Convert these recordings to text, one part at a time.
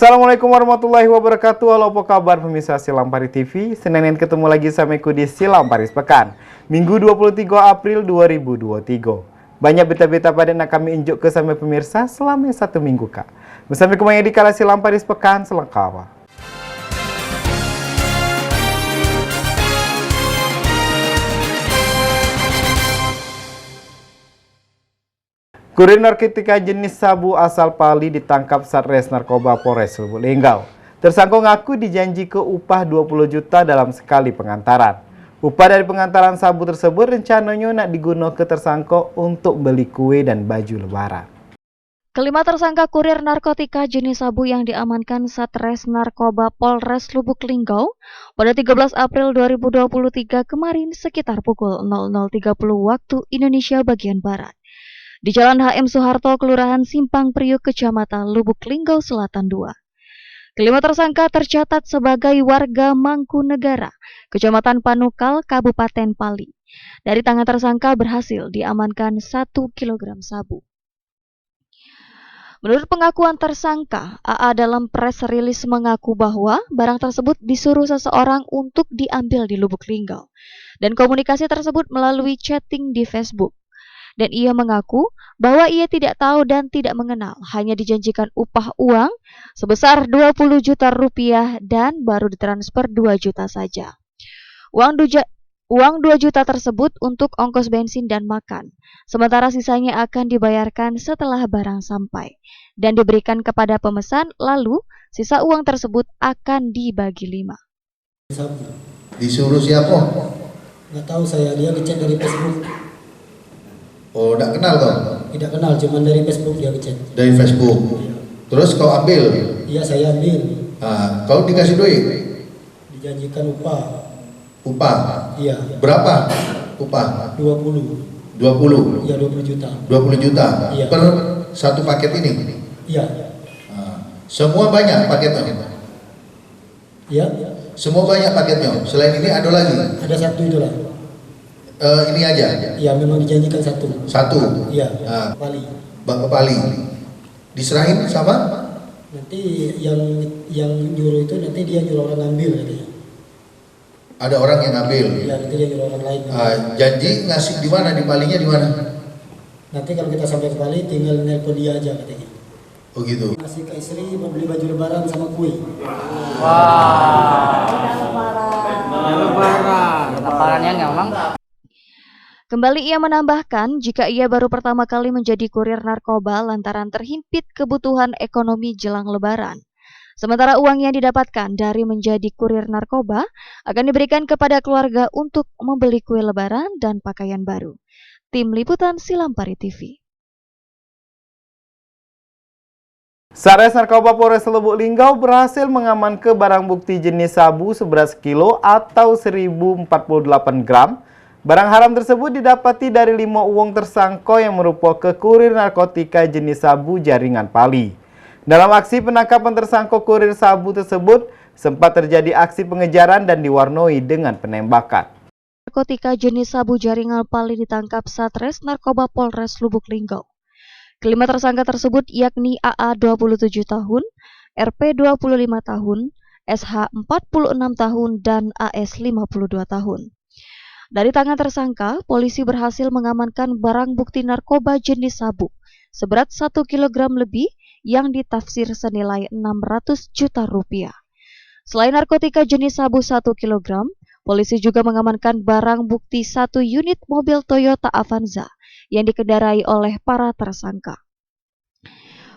Assalamualaikum warahmatullahi wabarakatuh. Halo, apa kabar pemirsa Silang Paris TV? Senin ketemu lagi sama aku di Silang Paris Pekan, Minggu 23 April 2023. Banyak berita-berita pada nak kami injuk ke sama pemirsa selama 1 minggu kak. Bersama kemana di kala Silang Paris Pekan selengkapnya. Kurir narkotika jenis sabu asal Pali ditangkap Satres Narkoba Polres Lubuk Linggau. Tersangka ngaku dijanji ke upah 20 juta dalam sekali pengantaran. Upah dari pengantaran sabu tersebut rencananya nak digunakan ke tersangka untuk beli kue dan baju lebaran. Kelima tersangka kurir narkotika jenis sabu yang diamankan Satres Narkoba Polres Lubuk Linggau pada 13 April 2023 kemarin sekitar pukul 00.30 waktu Indonesia bagian Barat. Di Jalan HM Soeharto, Kelurahan Simpang Priuk, Kecamatan Lubuk Linggau Selatan 2. Kelima tersangka tercatat sebagai warga Mangkunegara, Kecamatan Panukal, Kabupaten Pali. Dari tangan tersangka berhasil diamankan 1 kg sabu. Menurut pengakuan tersangka, AA dalam press release mengaku bahwa barang tersebut disuruh seseorang untuk diambil di Lubuk Linggau. Dan komunikasi tersebut melalui chatting di Facebook. Dan ia mengaku bahwa ia tidak tahu dan tidak mengenal, hanya dijanjikan upah uang sebesar 20 juta rupiah dan baru ditransfer 2 juta saja. Uang 2 juta tersebut untuk ongkos bensin dan makan, sementara sisanya akan dibayarkan setelah barang sampai dan diberikan kepada pemesan, lalu sisa uang tersebut akan dibagi 5. Disuruh siapa? Nggak tahu saya, dia ngechat dari Facebook. Oh, tidak kenal kau? Tidak kenal, cuma dari Facebook dia ngechat. Dari Facebook. Terus kau ambil? Iya, saya ambil. Kau dikasih duit? Dijanjikan upah. Upah? Iya. Berapa upah? 20. 20? Iya, 20 juta. 20 juta? Iya. Per satu paket ini? Iya. Semua banyak paketnya? Iya. Semua banyak paketnya? Selain ini ada lagi? Ada satu itulah. Ini aja? Iya, memang dijanjikan satu. Satu? Iya. Pali. Bapak Pali. Diserahin sama? Nanti yang nyuruh itu nanti dia nyuruh orang ambil katanya. Ada orang yang ambil? Iya, nanti dia nyuruh orang lain. Janji ngasih di mana? Di Palinya di mana? Nanti kalau kita sampai ke Pali tinggal nelpon dia aja katanya. Oh gitu. Ngasih ke istri mau beli baju lebaran sama kue. Lebarannya memang. Kembali ia menambahkan jika ia baru pertama kali menjadi kurir narkoba lantaran terhimpit kebutuhan ekonomi jelang lebaran. Sementara uang yang didapatkan dari menjadi kurir narkoba akan diberikan kepada keluarga untuk membeli kue lebaran dan pakaian baru. Tim Liputan Silang Paris TV. Satres Narkoba Polres Lubuk Linggau berhasil mengamankan barang bukti jenis sabu seberat kilo atau 1048 gram. Barang haram tersebut didapati dari 5 uang tersangka yang merupakan kurir narkotika jenis sabu jaringan Pali. Dalam aksi penangkapan tersangka kurir sabu tersebut, sempat terjadi aksi pengejaran dan diwarnai dengan penembakan. Narkotika jenis sabu jaringan Pali ditangkap Satres Narkoba Polres Lubuk Linggau. Kelima tersangka tersebut yakni AA 27 tahun, RP 25 tahun, SH 46 tahun, dan AS 52 tahun. Dari tangan tersangka, polisi berhasil mengamankan barang bukti narkoba jenis sabu seberat 1 kg lebih yang ditafsir senilai 600 juta rupiah. Selain narkotika jenis sabu 1 kg, polisi juga mengamankan barang bukti 1 unit mobil Toyota Avanza yang dikendarai oleh para tersangka.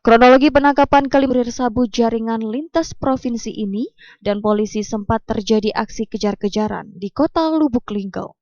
Kronologi penangkapan kurir sabu jaringan lintas provinsi ini dan polisi sempat terjadi aksi kejar-kejaran di kota Lubuk Linggau.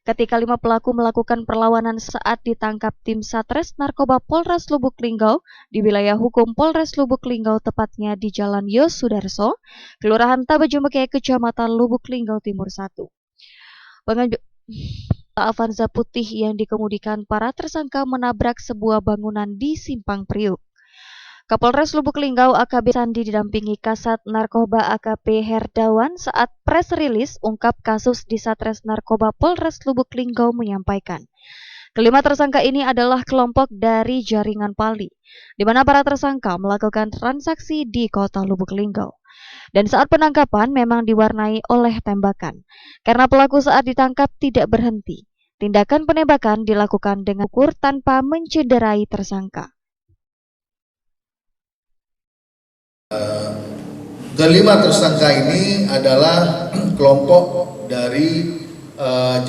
Ketika 5 pelaku melakukan perlawanan saat ditangkap tim Satres Narkoba Polres Lubuk Linggau di wilayah hukum Polres Lubuk Linggau, tepatnya di Jalan Yos Sudarso, Kelurahan Tabajumeke, Kecamatan Lubuk Linggau Timur 1. Avanza putih yang dikemudikan para tersangka menabrak sebuah bangunan di Simpang Priuk. Kapolres Lubuk Linggau AKP Sandi didampingi Kasat Narkoba AKP Herdawan saat press release ungkap kasus di Satres Narkoba Polres Lubuk Linggau menyampaikan Kelima tersangka ini adalah kelompok dari jaringan Pali, di mana para tersangka melakukan transaksi di kota Lubuk Linggau. Dan saat penangkapan memang diwarnai oleh tembakan, karena pelaku saat ditangkap tidak berhenti. Tindakan penembakan dilakukan dengan ukur tanpa mencederai tersangka. Kelima tersangka ini adalah kelompok dari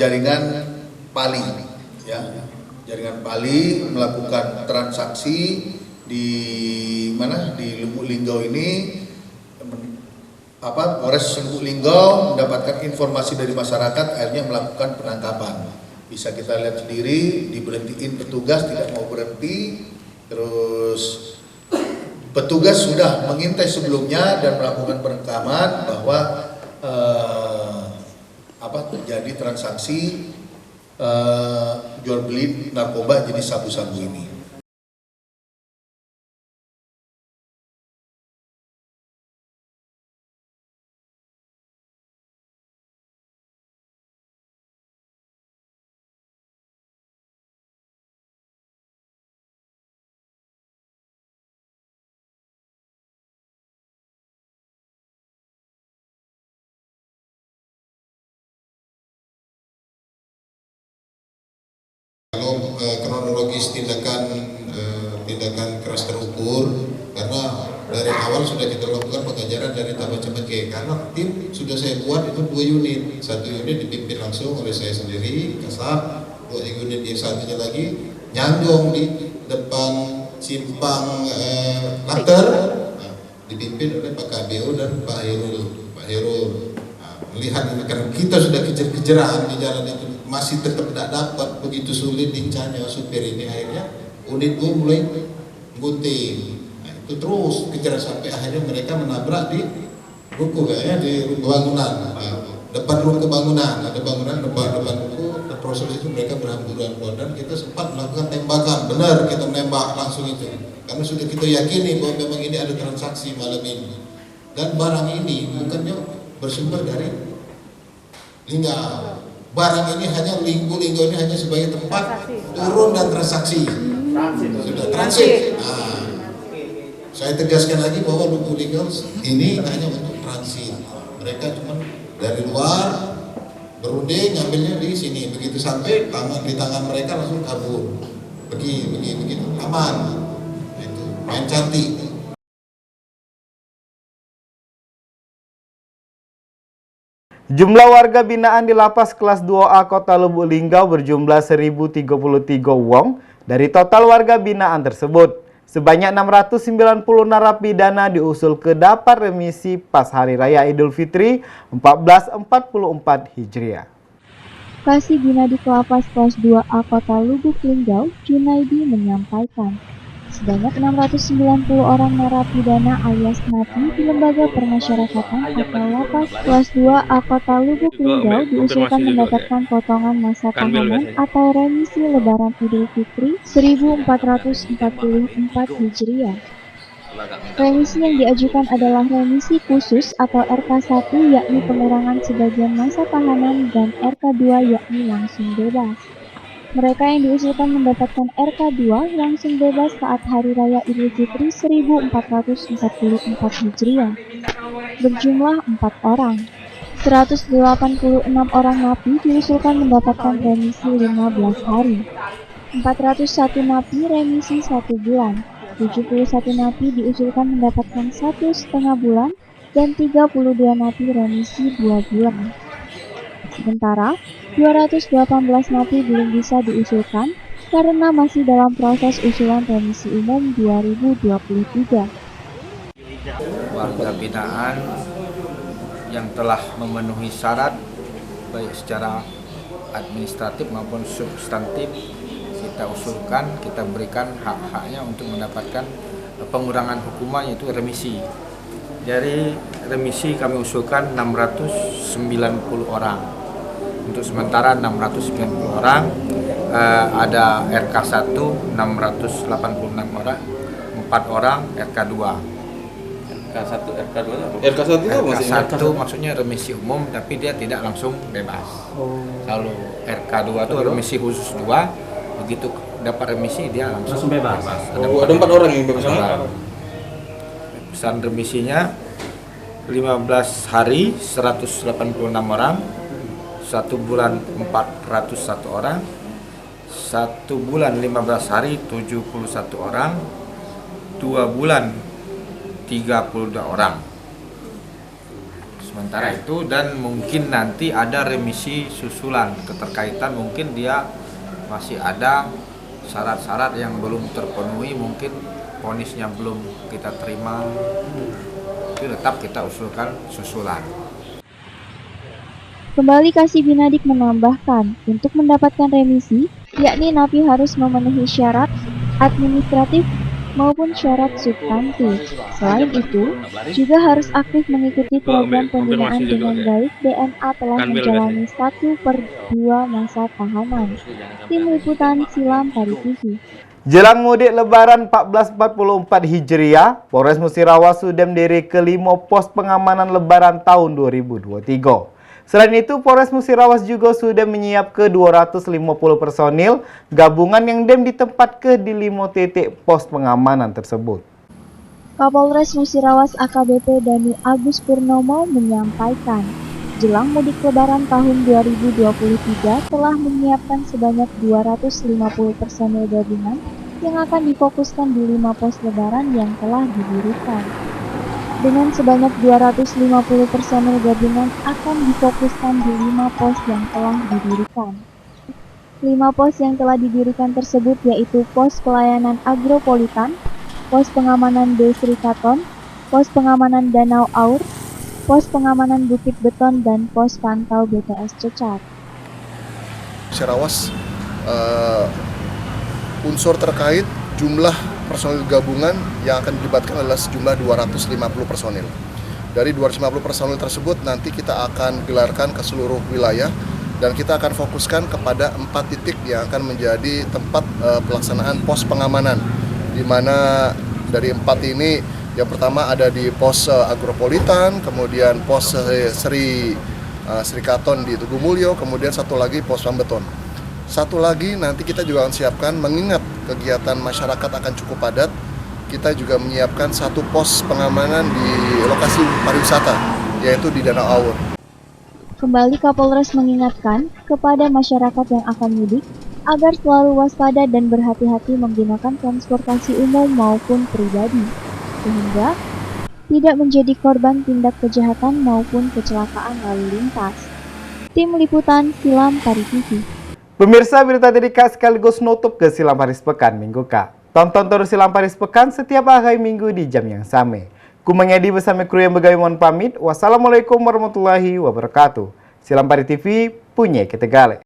jaringan Pali, ya. Jaringan Pali melakukan transaksi di mana, di Lubuk Linggau ini. Polres Lubuk Linggau mendapatkan informasi dari masyarakat, akhirnya melakukan penangkapan. Bisa kita lihat sendiri, diberhentiin petugas, tidak mau berhenti, terus petugas sudah mengintai sebelumnya dan melakukan penangkapan bahwa terjadi transaksi jual beli narkoba jenis sabu-sabu ini. Kalau kronologis tindakan keras terukur, karena dari awal sudah kita lakukan pengajaran dari Tabak Cempeke, karena tim sudah saya buat itu 2 unit, 1 unit dipimpin langsung oleh saya sendiri, Kasat, 2 unit yang satunya lagi Nyanggong di depan simpang Later, dipimpin oleh Pak KBO dan Pak Herul. Melihat ini karena kita sudah kejar-kejaran di jalan itu masih tetap tidak dapat, begitu sulit dicanya supir ini, akhirnya unit itu mulai gunting. Nah, itu terus kejar sampai akhirnya mereka menabrak di ruko di bangunan, depan ruko bangunan, ada bangunan depan ruko. Dan proses itu mereka berhamburan keluar dan kita sempat melakukan tembakan. Benar, kita menembak langsung itu karena sudah kita yakini bahwa memang ini ada transaksi malam ini, dan barang ini bukannya bersumber dari Linggau. Barang ini hanya Linggau ini hanya sebagai tempat turun dan transaksi. Sudah transit. Nah, saya tegaskan lagi bahwa Lubuk Linggau ini hanya untuk transit. Mereka cuma dari luar berunding ngambilnya di sini, begitu sampai di tangan mereka langsung kabur. Begitu aman. Itu main cantik. Jumlah warga binaan di Lapas Kelas 2A Kota Lubuk Linggau berjumlah 1.033 wong dari total warga binaan tersebut. Sebanyak 690 narapidana diusul ke dapat remisi pas Hari Raya Idul Fitri 1444 Hijriah. Kasih Bina di Lapas Kelas 2A Kota Lubuk Linggau, Junaidi menyampaikan, sebanyak 690 orang narapidana alias napi di Lembaga Permasyarakatan atau Lapas Kelas 2A Kota Lubuk Linggau diusulkan mendapatkan potongan masa tahanan atau remisi Lebaran Idul Fitri 1444 Hijriah. Remisi yang diajukan adalah remisi khusus atau RK1 yakni pengurangan sebagian masa tahanan dan RK2 yakni langsung bebas. Mereka yang diusulkan mendapatkan RK2 langsung bebas saat Hari Raya Idul Fitri 1444 Hijriah berjumlah 4 orang. 186 orang napi diusulkan mendapatkan remisi 15 hari. 401 napi remisi 1 bulan. 71 napi diusulkan mendapatkan 1,5 bulan dan 32 napi remisi 2 bulan. Sementara 218 napi belum bisa diusulkan karena masih dalam proses usulan remisi umum 2023. Warga binaan yang telah memenuhi syarat baik secara administratif maupun substantif kita usulkan, kita berikan hak-haknya untuk mendapatkan pengurangan hukuman yaitu remisi. Dari remisi kami usulkan 690 orang. Untuk sementara 690 orang, ada RK1 686 orang, 4 orang RK2. RK1 itu RK1 maksudnya remisi umum tapi dia tidak langsung bebas. Kalau RK2 itu remisi khusus 2, begitu dapat remisi dia langsung bebas. Ada 4 orang yang bebas. Pesan remisinya 15 hari 186 orang, 1 bulan 401 orang, 1 bulan 15 hari 71 orang, 2 bulan 32 orang. Sementara itu, dan mungkin nanti ada remisi susulan keterkaitan, mungkin dia masih ada syarat-syarat yang belum terpenuhi, mungkin vonisnya belum kita terima, itu tetap kita usulkan susulan. Kembali Kasih Binadik menambahkan, untuk mendapatkan remisi, yakni napi harus memenuhi syarat administratif maupun syarat substantif. Selain itu, juga harus aktif mengikuti program pembinaan dengan baik. DNA telah menjalani 1/2 masa tahanan. Tim Liputan Silam Pari TV. Jelang mudik Lebaran 1444 Hijriah, Polres Musirawas sudah mendirikan kelima pos pengamanan Lebaran tahun 2023. Selain itu, Polres Musirawas juga sudah menyiapkan 250 personil gabungan yang ditempatkan di 5 titik pos pengamanan tersebut. Kapolres Musirawas AKBP Dani Agus Purnomo menyampaikan, jelang mudik Lebaran tahun 2023 telah menyiapkan sebanyak 250 personil gabungan yang akan difokuskan di 5 pos Lebaran yang telah didirikan. Dengan sebanyak 250 personil gabungan akan difokuskan di 5 pos yang telah didirikan. 5 pos yang telah didirikan tersebut yaitu pos pelayanan Agropolitan, pos pengamanan Desa Katon, pos pengamanan Danau Aur, pos pengamanan Bukit Beton, dan pos pantau BTS Cecat. Musirawas unsur terkait jumlah personil gabungan yang akan dilibatkan adalah sejumlah 250 personil. Dari 250 personil tersebut nanti kita akan gelarkan ke seluruh wilayah dan kita akan fokuskan kepada 4 titik yang akan menjadi tempat pelaksanaan pos pengamanan, di mana dari 4 ini yang pertama ada di pos Agropolitan, kemudian pos Sri Katon di Tugumulyo, kemudian satu lagi pos Pambeton. Satu lagi nanti kita juga akan siapkan, mengingat kegiatan masyarakat akan cukup padat, kita juga menyiapkan 1 pos pengamanan di lokasi pariwisata, yaitu di Danau Aur. Kembali Kapolres mengingatkan kepada masyarakat yang akan mudik agar selalu waspada dan berhati-hati menggunakan transportasi umum maupun pribadi, sehingga tidak menjadi korban tindak kejahatan maupun kecelakaan lalu lintas. Tim Liputan Silam Pari TV. Pemirsa, berita dedikas sekaligus nutup ke Silam Paris Pekan Minggu Kak. Tonton terus Silam Paris Pekan setiap hari Minggu di jam yang sama. Ku Mengedi bersama kru yang begawi mohon pamit. Wassalamualaikum warahmatullahi wabarakatuh. Silam Paris TV punya kita gale.